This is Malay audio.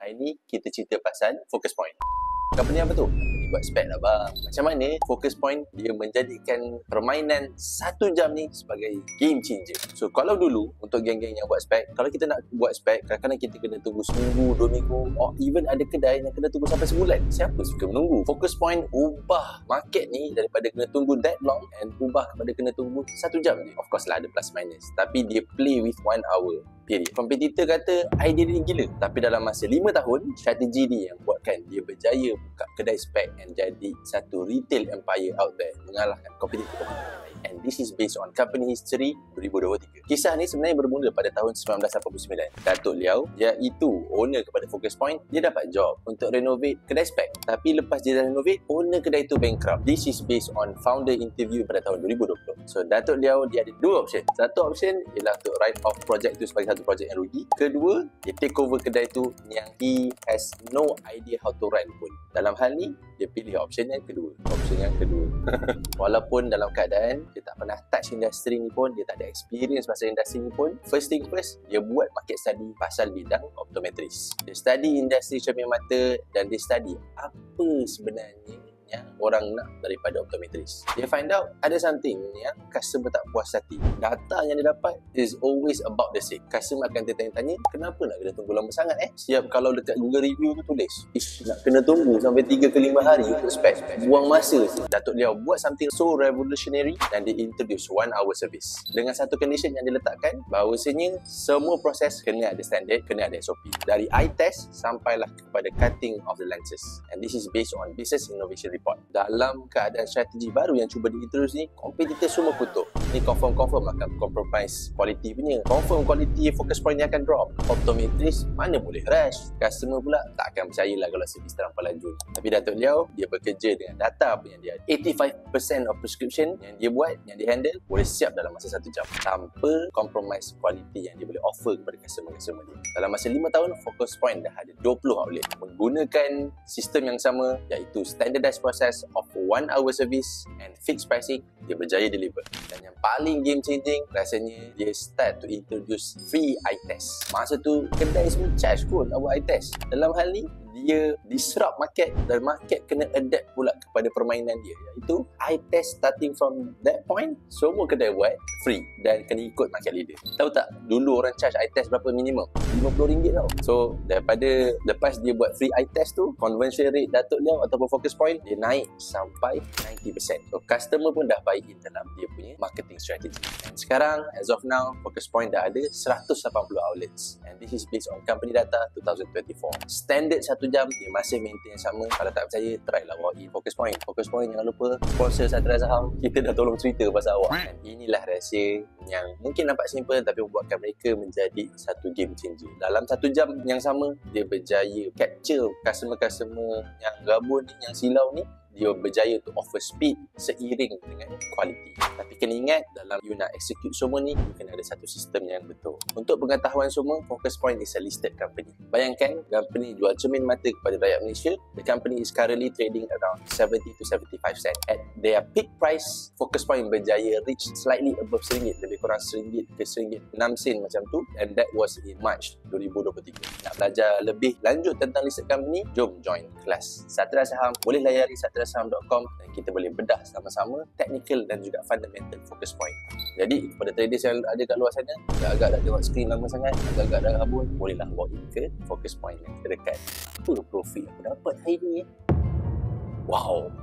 Hari ni kita cerita pasal Focus Point. Company apa tu? Company buat spek lah bang. Macam mana Focus Point dia menjadikan permainan 1 jam ni sebagai game changer. So kalau dulu untuk geng-geng yang buat spek, kalau kita nak buat spek, kadang-kadang kita kena tunggu seminggu, 2 minggu, or even ada kedai yang kena tunggu sampai sebulan. Siapa suka menunggu? Focus Point ubah market ni daripada kena tunggu that long and ubah kepada kena tunggu 1 jam je. Of course lah ada plus minus, tapi dia play with 1 hour period. Kompetitor kata idea dia gila, tapi dalam masa 5 tahun strategi dia yang buatkan dia berjaya buka kedai spek and jadi satu retail empire out there, mengalahkan kompetitor. And this is based on company history 2023. Kisah ni sebenarnya bermula pada tahun 1989. Datuk Liao, iaitu owner kepada Focus Point, dia dapat job untuk renovate kedai spek. Tapi lepas dia dah renovate, owner kedai tu bankrupt. This is based on founder interview pada tahun 2020. So Datuk Liao dia ada 2 option. Satu option ialah untuk write off project tu sebagai satu projek yang rugi. Kedua, dia take over kedai tu yang he has no idea how to run pun. Dalam hal ni, dia pilih option yang kedua. Option yang kedua. Walaupun dalam keadaan dia tak pernah touch industri ni pun, dia tak ada experience pasal industri ni pun, first thing first, dia buat market study pasal bidang optometris. Dia study industri cermin mata dan dia study apa sebenarnya yang orang nak daripada optometris. Dia find out ada something yang customer tak puas hati. Data yang dia dapat is always about the same. Customer akan tertanya-tanya, kenapa nak kena tunggu lama sangat Siap kalau dekat Google review tu tulis, nak kena tunggu sampai 3 ke 5 hari untuk spek. Buang masa. Datuk Liao buat something so revolutionary dan dia introduce 1 hour service. Dengan satu condition yang dia letakkan, bahawasanya semua proses kena ada standard, kena ada SOP. Dari eye test sampailah kepada cutting of the lenses. And this is based on business innovation report. Dalam keadaan strategi baru yang cuba diintroduce ni, kompetitor semua kutuk. Ni confirm akan compromise quality punya. Confirm quality Focus Point ni akan drop. Optometris mana boleh rush. Customer pula tak akan percayalah kalau servis terlampau laju. Tapi Datuk Liao, dia bekerja dengan data apa yang dia ada. 85% of prescription yang dia buat, yang dia handle, boleh siap dalam masa 1 jam. Tanpa compromise quality yang dia boleh offer kepada customer-customer dia. Dalam masa 5 tahun, Focus Point dah ada 20 outlet. Menggunakan sistem yang sama, iaitu standardized process of 1 hour service and fixed pricing, dia berjaya deliver. Dan yang paling game changing, rasanya dia start to introduce free eye test. Masa tu kedai semua charge pun nak buat eye test. Dalam hal ni dia disrupt market dan market kena adapt pula kepada permainan dia, iaitu eye test. Starting from that point, semua kedai buat free dan kena ikut market leader. Tahu tak dulu orang charge eye test berapa minimum? RM50 tau. So daripada lepas dia buat free eye test tu, conversion rate Datuk Liao ataupun Focus Point dia naik sampai 90%. So customer pun dah buy in dalam dia punya marketing strategy. And sekarang as of now, Focus Point dah ada 180 outlets, and this is based on company data 2024. Standard 1 jam dia masih maintain yang sama. Kalau tak percaya, try lah walk in Focus Point. Focus Point jangan lupa sponsor Satria Saham. Kita dah tolong cerita pasal awak. Dan inilah rahsia yang mungkin nampak simple tapi membuatkan mereka menjadi satu game changer. Dalam 1 jam yang sama, dia berjaya capture customer-customer yang gabung ni, yang silau ni. Dia berjaya untuk offer speed seiring dengan quality. Tapi kena ingat, dalam you nak execute semua ni, you kena ada satu sistem yang betul. Untuk pengetahuan semua, Focus Point is a listed company. Bayangkan, company jual cermin mata kepada rakyat Malaysia. The company is currently trading around 70 to 75 cent. At their peak price, Focus Point berjaya reach slightly above RM1, lebih kurang RM1 ke RM1.06 macam tu. And that was in March 2023. Nak belajar lebih lanjut tentang listed company, jom join kelas Satria Saham. Boleh layari satriasaham.com dan kita boleh bedah sama-sama technical dan juga fundamental Focus Point. Jadi kepada traders yang ada kat luar sana, agak-agak dah tengok skrin lama sangat, agak-agak dah rabun, bolehlah walk in ke Focus Point yang terdekat. Apa profit aku dapat hari ni? Wow!